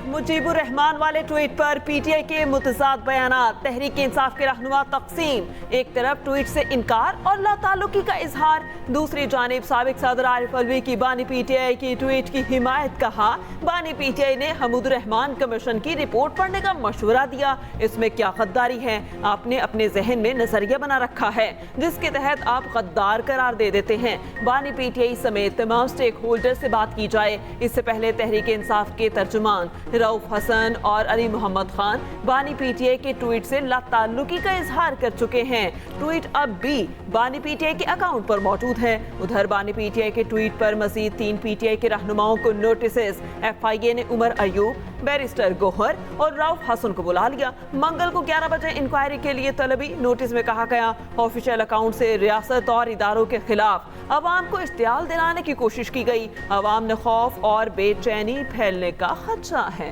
तरफ मुजीबुर रहमान वाले ट्वीट पर पीटीआई के मुतजाद बयानात, तहरीक इंसाफ के रहनुमा तकसीम। एक तरफ ट्वीट से इनकार और लाताल्लुकी का इजहार, दूसरी जानिब साबिक सदर आरिफ अलवी की बानी पीटीआई की ट्वीट की हिमायत। कहा बानी पीटीआई ने हमूदुर रहमान कमीशन की रिपोर्ट पढ़ने का मशवरा दिया, इसमें क्या गद्दारी है? आपने अपने जहन में नजरिया बना रखा है जिसके तहत आप गद्दार करार दे देते हैं। बानी पीटीआई समेत तमाम स्टेक होल्डर से बात की जाए। इससे पहले तहरीक इंसाफ के तर्जुमान रऊफ हसन और अली मोहम्मद खान बानी पीटीआई के ट्वीट से लाताल्लुकी का इजहार कर चुके हैं। ट्वीट अब भी बानी पीटीआई के अकाउंट पर मौजूद है। उधर बानी पीटीआई के ट्वीट पर मजीद 3 पीटीआई के रहनुमाओं को नोटिस। एफआईए ने उमर अयूब, बैरिस्टर गोहर और रऊफ हसन को बुला लिया। मंगल को 11 बजे इंक्वायरी के लिए तलबी। नोटिस में कहा गया ऑफिशियल अकाउंट से रियासत और इदारों के खिलाफ अवाम को इश्तियाल दिलाने की कोशिश की गई। अवाम में खौफ और बेचैनी फैलने का खदशा है।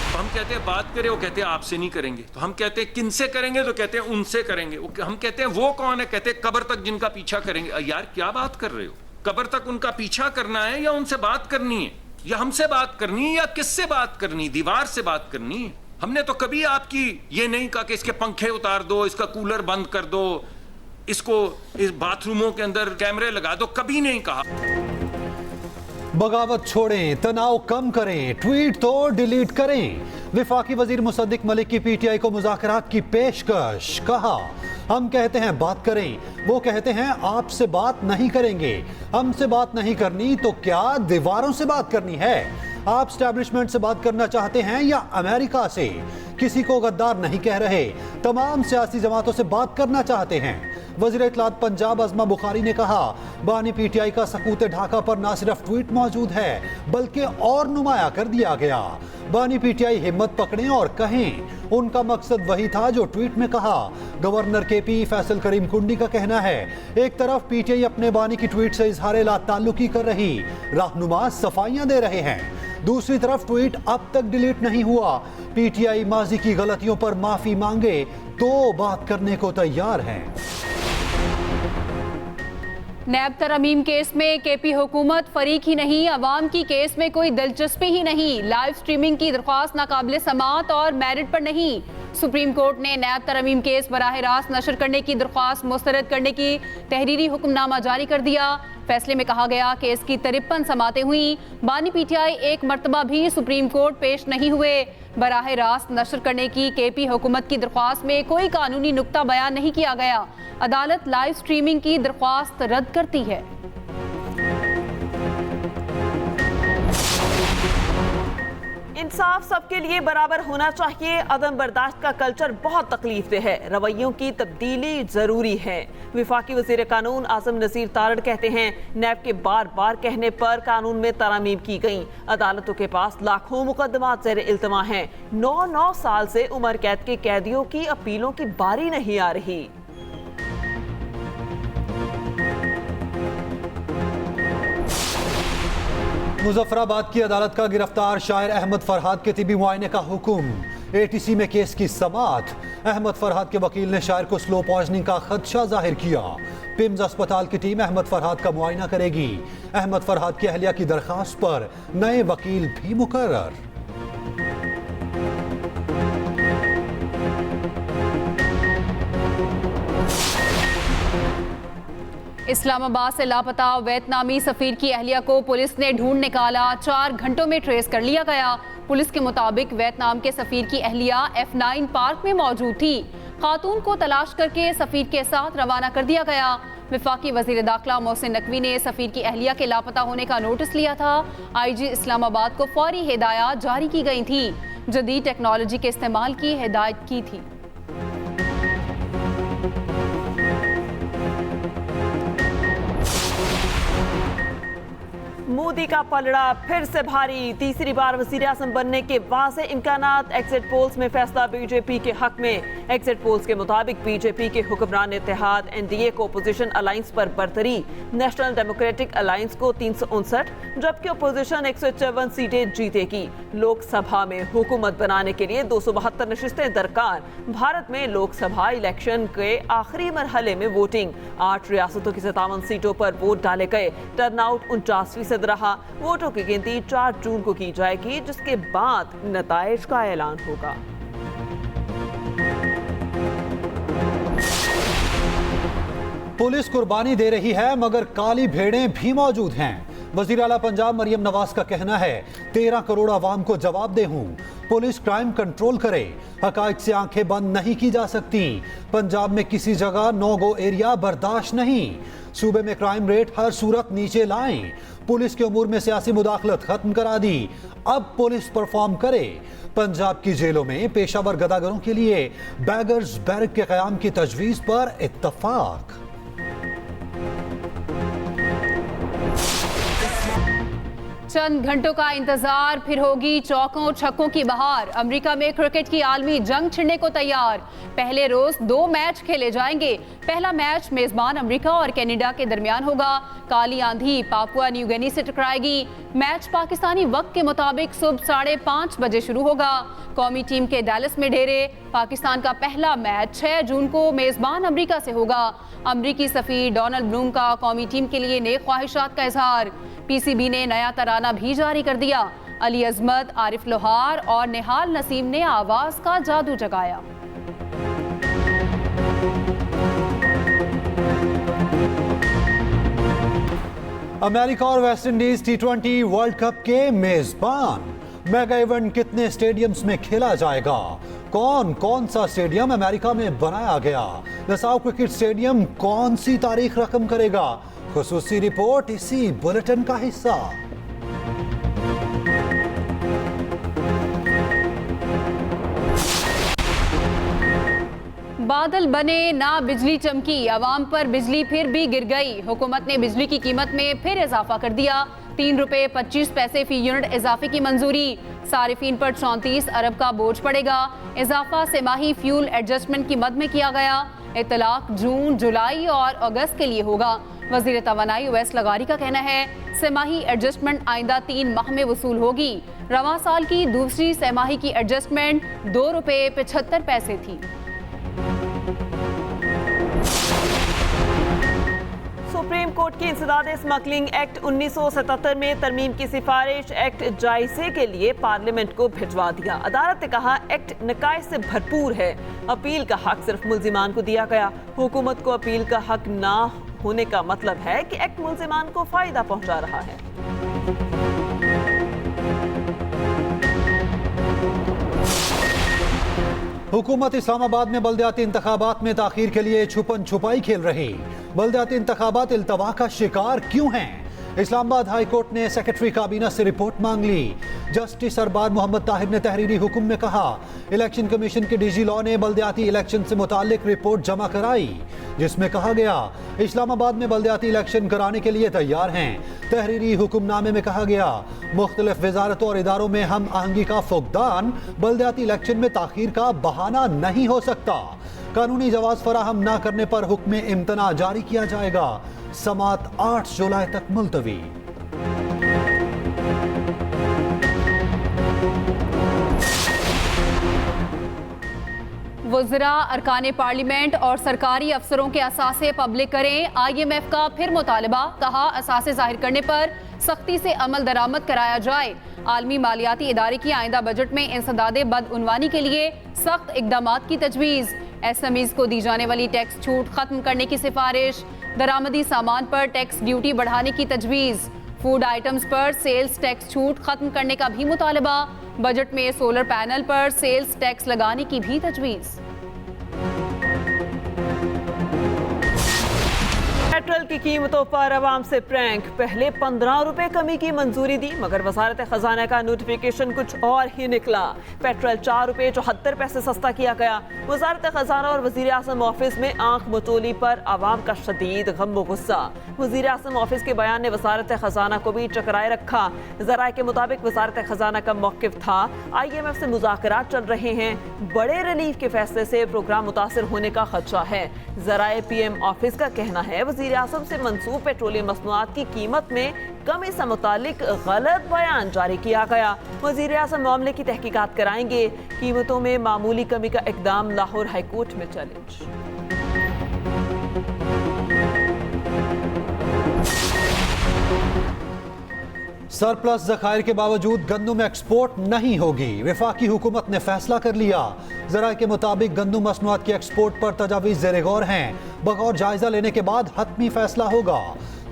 हम कहते हैं बात करें, वो कहते हैं आपसे नहीं करेंगे। तो हम कहते हैं किनसे करेंगे, तो कहते हैं उनसे करेंगे। हम कहते हैं वो कौन है, कहते हैं कब्र तक जिनका पीछा करेंगे। यार क्या बात कर रहे हो? कब्र तक उनका पीछा करना है या उनसे बात करनी है, या हमसे बात करनी है, या किससे बात करनी है? दीवार से बात करनी है। हमने तो कभी आपकी ये नहीं कहा कि इसके पंखे उतार दो, इसका कूलर बंद कर दो, इसको इस बाथरूमों के अंदर कैमरे लगा दो, कभी नहीं कहा। बगावत छोड़ें, तनाव कम करें, ट्वीट तो डिलीट करें। विफाकी वजीर मुसद्दिक मलिक की पीटीआई को मुज़ाकरात की पेशकश। कहा हम कहते हैं बात करें, वो कहते हैं आपसे बात नहीं करेंगे। हमसे बात नहीं करनी तो क्या दीवारों से बात करनी है? आप स्टैब्लिशमेंट से बात करना चाहते हैं या अमेरिका से? किसी को गद्दार नहीं कह रहे, तमाम सियासी जमातों से बात करना चाहते हैं। वज़ीर इत्तलात पंजाब अज़मा बुखारी ने कहा बानी पीटीआई का सकूत ढाका पर न सिर्फ ट्वीट मौजूद है बल्कि और नुमाया कर दिया गया। बानी पीटीआई हिम्मत पकड़ें और कहें उनका मकसद वही था जो ट्वीट में कहा। गवर्नर केपी फैसल करीम कुंडी का कहना है एक तरफ पीटीआई अपने बानी की ट्वीट से इजहार लाताल्लुकी कर रही, रहनुमा सफाइयां दे रहे हैं, दूसरी तरफ ट्वीट अब तक डिलीट नहीं हुआ। पीटीआई माजी की गलतियों पर माफी मांगे तो बात करने को तैयार है। नैब तरमीम केस में केपी हुकूमत फरीक ही नहीं, अवाम की केस में कोई दिलचस्पी ही नहीं। लाइव स्ट्रीमिंग की दरख्वास्त नाकाबिले समाअत और मेरिट पर नहीं। सुप्रीम कोर्ट ने नैब तरमीम केस बराह रास्त नशर करने की दरख्वास्त मुस्तरद करने की तहरीरी हुक्मनामा जारी कर दिया। फैसले में कहा गया केस की 53 समातें हुई। बानी पीटीआई एक मरतबा भी सुप्रीम कोर्ट पेश नहीं हुए। बराह रास्त नशर करने की केपी हुकूमत की दरख्वास्त में कोई कानूनी नुक्ता बयान नहीं किया गया। अदालत लाइव स्ट्रीमिंग की दरख्वास्त रद्द करती है। इंसाफ सबके लिए बराबर होना चाहिए। अदम बर्दाश्त का कल्चर बहुत तकलीफदेह है, रवैयों की तब्दीली जरूरी है। विफाकी वजीर कानून आजम नज़ीर तारड़ कहते हैं नैब के बार बार कहने पर कानून में तरमीम की गई। अदालतों के पास लाखों मुकदमात ज़ेर इल्तमा हैं। 9 साल से उम्र कैद के कैदियों की अपीलों की बारी नहीं आ रही। मुजफ्फराबाद की अदालत का गिरफ्तार शायर अहमद फरहाद के तिबी मुआयने का हुक्म। एटीसी में केस की समाअत। अहमद फरहाद के वकील ने शायर को स्लो पॉइजनिंग का खदशा जाहिर किया। पिम्स अस्पताल की टीम अहमद फरहाद का मुआयना करेगी। अहमद फरहाद की अहलिया की दरखास्त पर नए वकील भी मुकर्रर। इस्लामाबाद से लापता वियतनामी सफीर की अहलिया को पुलिस ने ढूंढ निकाला। 4 घंटों में ट्रेस कर लिया गया। पुलिस के मुताबिक वियतनाम के सफीर की अहलिया F9 पार्क में मौजूद थी। खातून को तलाश करके सफीर के साथ रवाना कर दिया गया। वफाकी वजीर दाखिला मोहसिन नकवी ने सफीर की अहलिया के लापता होने का नोटिस लिया था। IG इस्लामाबाद को फौरी हिदायत जारी की गई थी। जदीद टेक्नोलॉजी के इस्तेमाल की हिदायत की थी। मोदी का पलड़ा फिर से भारी। तीसरी बार वज़ीर आज़म बनने के वाज़े इम्कानात। एग्जिट पोल्स में फैसला बीजेपी के हक में। एग्जिट पोल्स के मुताबिक बीजेपी के हुक्मरान इत्तेहाद NDA को अपोजिशन अलायंस पर बरतरी। नेशनल डेमोक्रेटिक अलायंस को 359 जबकि अपोजिशन 154 सीटें जीतेगी। लोकसभा में हुकूमत बनाने के लिए 272 नशिस्तें दरकार। भारत में लोकसभा इलेक्शन के आखिरी मरहले में वोटिंग। 8 रियासतों की 57 सीटों पर वोट डाले गए। टर्नआउट 49% 1% रहा। वोटों की गिनती 4 जून को की जाएगी, जिसके बाद नताइज का ऐलान होगा। पुलिस कुर्बानी दे रही है मगर काली भेड़ें भी मौजूद हैं। वजीर आला पंजाब मरियम नवाज का कहना है 13 करोड़ आवाम को जवाबदेह हूं। पुलिस क्राइम कंट्रोल करे, हकाइक से आंखें बंद नहीं की जा सकती। पंजाब में किसी जगह नो गो एरिया बर्दाश्त नहीं। सूबे में क्राइम रेट हर सूरत नीचे लाएं। पुलिस के उमूर में सियासी मुदाखलत खत्म करा दी, अब पुलिस परफॉर्म करे। पंजाब की जेलों में पेशावर गदागरों के लिए बैगर्स बैरक के क़याम की तजवीज़ पर इत्तफाक। चंद घंटों का इंतजार, फिर होगी चौकों छक्कों की बहार। अमेरिका में क्रिकेट की आलमी जंग छिड़ने को तैयार। पहले रोज 2 मैच खेले जाएंगे। पहला मैच मेजबान अमेरिका और कनाडा के दरमियान होगा। काली आंधी पापुआ न्यू गिनी से टकराएगी। मैच पाकिस्तानी वक्त के मुताबिक सुबह 5:30 बजे शुरू होगा। कौमी टीम के डैलस में डेरे। पाकिस्तान का पहला मैच 6 जून को मेजबान अमेरिका से होगा। अमेरिकी सफीर डोनाल्ड ब्लूम का कौमी टीम के लिए नेक ख्वाहिशात का इजहार। पीसीबी ने नया तराना भी जारी कर दिया। अली अजमत, आरिफ लोहार और निहाल नसीम ने आवाज का जादू जगाया। अमेरिका और West Indies T20 world cup के मेजबान। मेगा इवेंट कितने स्टेडियम्स में खेला जाएगा? कौन कौन सा स्टेडियम अमेरिका में बनाया गया? नसाउ क्रिकेट स्टेडियम कौन सी तारीख रकम करेगा? खुसूसी रिपोर्ट इसी बुलेटिन का हिस्सा। बादल बने ना बिजली चमकी, आवाम पर बिजली फिर भी गिर गई। हुकूमत ने बिजली की कीमत में फिर इजाफा कर दिया। 3 रुपए 25 पैसे फी यूनिट इजाफे की मंजूरी। सारिफीन पर 34 अरब का बोझ पड़ेगा। इजाफा सेमाही फ्यूल एडजस्टमेंट की मद में किया गया। इतलाक जून, जुलाई और अगस्त के लिए होगा। वजीर तवानाई उवैस लगारी का कहना है सेमाही एडजस्टमेंट आइंदा 3 माह में वसूल होगी। रवां साल की दूसरी सेमाही की एडजस्टमेंट 2 रुपए 75 पैसे थी। सुप्रीम कोर्ट की इंसदाद स्मगलिंग एक्ट 1977 में तरमीम की सिफारिश एक्ट जायजे के लिए पार्लियामेंट को भिजवा दिया। अदालत ने कहा एक्ट नकाइज से भरपूर है। अपील का हक सिर्फ मुल्जिमान को दिया गया। हुकूमत को अपील का हक ना होने का मतलब है कि एक्ट मुल्जिमान को फायदा पहुंचा रहा है। हुकूमत इस्लामाबाद में बल्दियाती इंतखाबात में ताखीर के लिए छुपन छुपाई खेल रही। बल्दियाती इंतखाबात इल्तवा का शिकार क्यों हैं? इस्लामाबाद हाई कोर्ट ने सेक्रेटरी काबीना से रिपोर्ट मांग ली। जस्टिस अरबाज मोहम्मद ताहिर ने तहरीरी हुक्म में कहा इलेक्शन कमीशन के डीजी लॉ ने बल्दियाती इलेक्शन से मुतालिक रिपोर्ट जमा कराई, जिसमें कहा गया इस्लामाबाद में बल्दियाती इलेक्शन कराने के लिए तैयार हैं। तहरीरी हुक्मनामे में कहा गया मुख्तलिफ वजारतों और इदारों में हम आहंगी का फुकदान बल्दियाती इलेक्शन में ताखीर का बहाना नहीं हो सकता। कानूनी जवाब फराहम न करने पर हुक्म इम्तना जारी किया जाएगा। समात 8 जुलाई तक मुलतवी। वज़रा अरकान पार्लियामेंट और सरकारी अफसरों के असासे पब्लिक करें। IMF का फिर मुतालबा, कहा असासे जाहिर करने पर सख्ती से अमल दरामद कराया जाए। आलमी मालियाती इदारे की आइंदा बजट में इंसदादे बदउनवानी के लिए सख्त इकदामात की तजवीज़। SMEs को दी जाने वाली टैक्स छूट खत्म करने की सिफारिश। दरामदी सामान पर टैक्स ड्यूटी बढ़ाने की तजवीज़। फूड आइटम्स पर सेल्स टैक्स छूट खत्म करने का भी मुतालबा। बजट में सोलर पैनल पर सेल्स टैक्स लगाने की भी तजवीज़। पेट्रोल की कीमतों पर अवाम से प्रैंक। पहले 15 रुपए कमी की मंजूरी दी, मगर वजारत खजाना का नोटिफिकेशन कुछ और ही निकला। पेट्रोल 4 रुपए 74 पैसे सस्ता किया गया। वजारत खजाना और वजीर आजम ऑफिस में आंख मचोली पर अवाम का शदीद गम गुस्सा। वजीर आजम ऑफिस के बयान ने वजारत खजाना को भी चकराए रखा। जराये के मुताबिक वजारत खजाना का मौकिफ था IMF से मुज़ाकरात चल रहे हैं, बड़े रिलीफ के फैसले से प्रोग्राम मुतासिर होने का खदशा है। जराये PM ऑफिस का कहना है वजीर आजम से मंसूब पेट्रोलियम मसनूआत की कीमत में कमी से मुतालिक गलत बयान जारी किया गया। वजीर आजम मामले की तहकीकात कराएंगे। कीमतों में मामूली कमी का इकदाम, लाहौर हाईकोर्ट में चैलेंज। सरप्लस ज़खायर के बावजूद गंदम एक्सपोर्ट नहीं होगी। वफाकी हुकूमत ने फैसला कर लिया। ज़राए के मुताबिक गंदम मसनूआत के एक्सपोर्ट पर तजावीज़ ज़ेर गौर हैं। बगौर जायजा लेने के बाद हतमी फैसला होगा।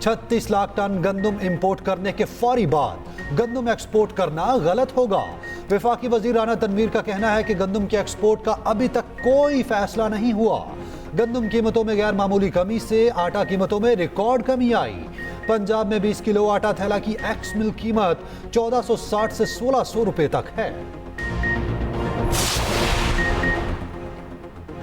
36 लाख टन गंदम इंपोर्ट करने के फौरी बाद गंदम एक्सपोर्ट करना गलत होगा। वफाकी वजीर राना तनवीर का कहना है कि गंदम के एक्सपोर्ट का अभी तक कोई फैसला नहीं हुआ। गंदम कीमतों में गैर मामूली कमी से आटा कीमतों में रिकॉर्ड कमी आई। पंजाब में 20 किलो आटा थैला की एक्स मिल कीमत 1460 से 1600 रुपए तक है।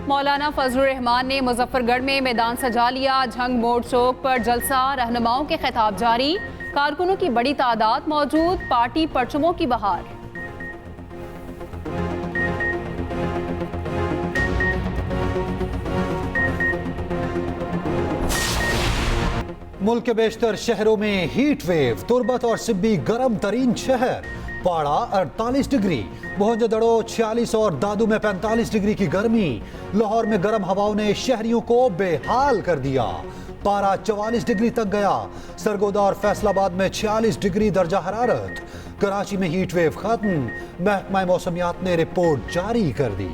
मौलाना फजलुर रहमान ने मुजफ्फरगढ़ में मैदान सजा लिया। झंग मोड़ चौक पर जलसा, रहनुमाओं के खिताब जारी, कारकुनों की बड़ी तादाद मौजूद, पार्टी परचमों की बहार। मुल्क के बेशतर शहरों में हीट वेव। तुर्बत और सिब्बी गर्म तरीन शहर, पारा 48 डिग्री, मोहनजोदड़ो 46 और दादू में 45 डिग्री की गर्मी। लाहौर में गर्म हवाओं ने शहरियों को बेहाल कर दिया। पारा 44 डिग्री तक गया। सरगोदा और फैसलाबाद में 46 डिग्री दर्जा हरारत। कराची में हीट वेव खत्म। महकमा मौसमियात ने रिपोर्ट जारी कर दी।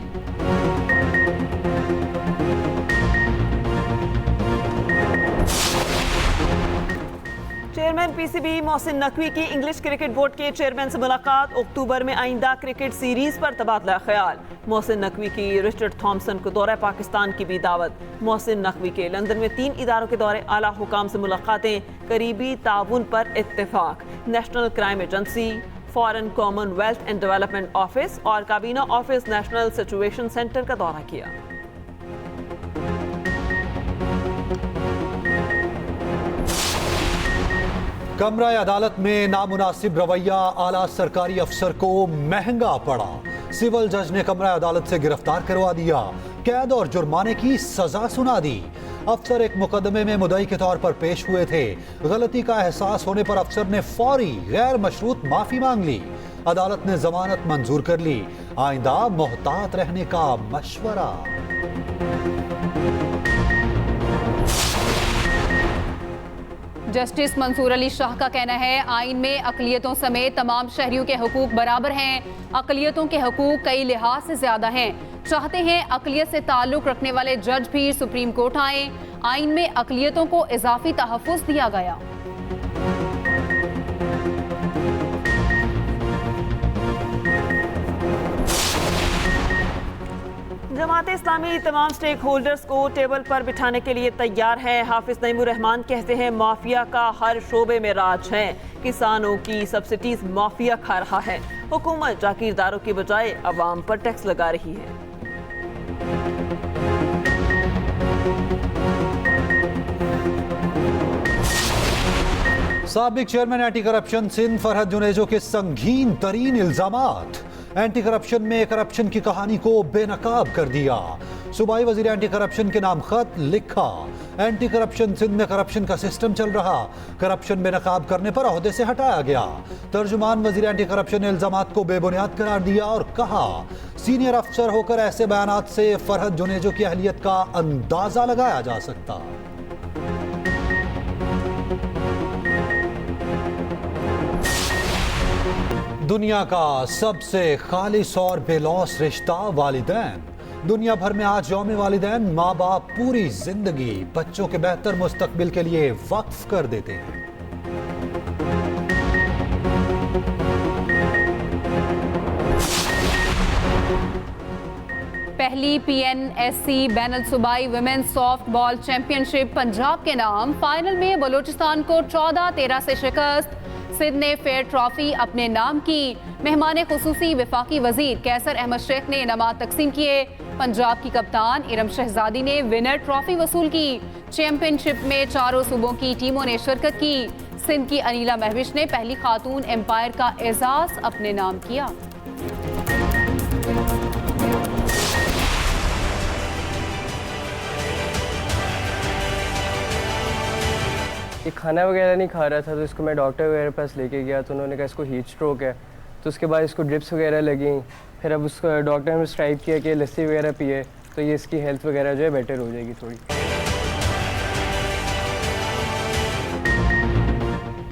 चेयरमैन पीसीबी मोहसिन नकवी की इंग्लिश क्रिकेट बोर्ड के चेयरमैन से मुलाकात। अक्टूबर में आइंदा क्रिकेट सीरीज पर तबादला ख्याल। मोहसिन नकवी की रिचर्ड थॉम्सन को दौरा पाकिस्तान की भी दावत। मोहसिन नकवी के लंदन में 3 इदारों के दौरे, आला हुकाम से मुलाकातें, करीबी ताउन पर इत्तेफाक। National crime agency, foreign Commonwealth and development office और काबीना ऑफिस नेशनल सिचुएशन सेंटर का दौरा किया। कमरा अदालत में नामुनासिब रवैया आला सरकारी अफसर को महंगा पड़ा। सिविल जज ने कमरा अदालत से गिरफ्तार करवा दिया, कैद और जुर्माने की सजा सुना दी। अफसर एक मुकदमे में मुद्दई के तौर पर पेश हुए थे। गलती का एहसास होने पर अफसर ने फौरी गैर मशरूत माफी मांग ली। अदालत ने जमानत मंजूर कर ली। आइंदा मोहतात रहने का मशवरा। जस्टिस मंसूर अली शाह का कहना है, आइन में अकलियतों समेत तमाम शहरियों के हुकूक बराबर हैं। अकलियतों के हुकूक कई लिहाज से ज्यादा हैं। चाहते हैं अकलियत से ताल्लुक रखने वाले जज भी सुप्रीम कोर्ट आए। आइन में अकलियतों को इजाफी तहफ़्फ़ुज़ दिया गया। जमात इस्लामी तमाम स्टेक होल्डर्स को टेबल पर बिठाने के लिए तैयार है। हाफिज नईमुर रहमान कहते हैं, माफिया का हर शोबे में राज है। किसानों की सब्सिडीज माफिया खा रहा है। हुकूमत जागीरदारों की बजाय अवाम पर टैक्स लगा रही है। साबिक chairman anti corruption Sindh Farhad Junejo के संगीन तरीन इल्जामात। एंटी करप्शन में करप्शन की कहानी को बेनकाब कर दिया। सूबाई वजीर एंटी करप्शन के नाम खत लिखा। एंटी करप्शन सिंध में करप्शन का सिस्टम चल रहा, करप्शन बेनकाब करने पर ओहदे से हटाया गया। तर्जुमान वजीर एंटी करप्शन ने इल्जामात को बेबुनियाद करार दिया और कहा, सीनियर अफसर होकर ऐसे बयानात से फरहद जुनेजो की अहलियत का अंदाजा लगाया जा सकता। दुनिया का सबसे खालिस और बेलौस रिश्ता वालिदैन। दुनिया भर में आज यौम वालिदैन माँ बाप पूरी जिंदगी बच्चों के बेहतर मुस्तकबिल के लिए वक्फ कर देते हैं। पहली PNSC बैनुल सूबाई women's softball championship Punjab के नाम। फाइनल में बलूचिस्तान को 14-13 से शिकस्त। सिंध ने फेयर ट्रॉफी अपने नाम की। मेहमान खुसूसी वफाकी वजीर कैसर अहमद शेख ने इनामात तकसीम किए। पंजाब की कप्तान इरम शहजादी ने विनर ट्रॉफी वसूल की। चैंपियनशिप में चारों सूबों की टीमों ने शिरकत की। सिंध की अनीला महविश ने पहली खातून एम्पायर का एजाज अपने नाम किया। ये खाना वगैरह नहीं खा रहा था, तो इसको मैं डॉक्टर वगैरह पास लेके गया, तो उन्होंने कहा इसको हीट स्ट्रोक है। तो उसके बाद इसको ड्रिप्स वगैरह लगी। फिर अब उसको डॉक्टर ने प्रिस्क्राइब किया कि लस्सी वगैरह पिए, तो ये इसकी हेल्थ वगैरह जो है बेटर हो जाएगी थोड़ी।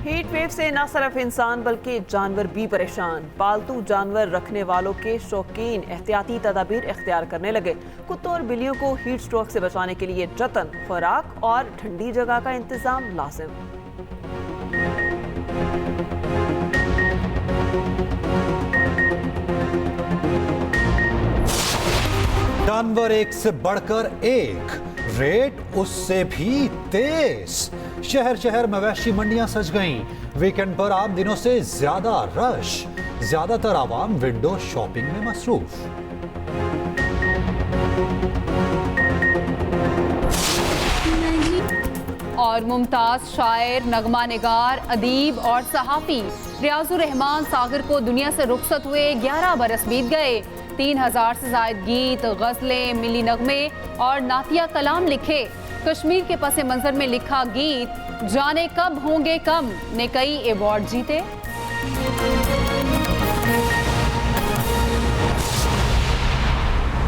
हीट वेव हीटवेव से न सिर्फ इंसान बल्कि जानवर भी परेशान। पालतू जानवर रखने वालों के शौकीन एहतियाती तदाबीर इख्तियार करने लगे। कुत्तों और बिल्लियों को हीट स्ट्रोक से बचाने के लिए जतन, खुराक और ठंडी जगह का इंतजाम लाजिम। जानवर एक से बढ़कर एक, रेट उससे भी तेज। शहर शहर मवेशी मंडियां सज गईं। वीकेंड पर आम दिनों से ज्यादा रश। ज्यादातर आवाम विंडो शॉपिंग में मसरूफ। और मुमताज शायर, नगमा निगार, अदीब और सहाफ़ी रियाजुर रहमान सागर को दुनिया से रुखसत हुए 11 बरस बीत गए। 3000 से ज़ायद गीत, गज़लें, मिली नगमे और नातिया कलाम लिखे। कश्मीर के पस मंजर में लिखा गीत जाने कब होंगे कम ने कई अवार्ड जीते।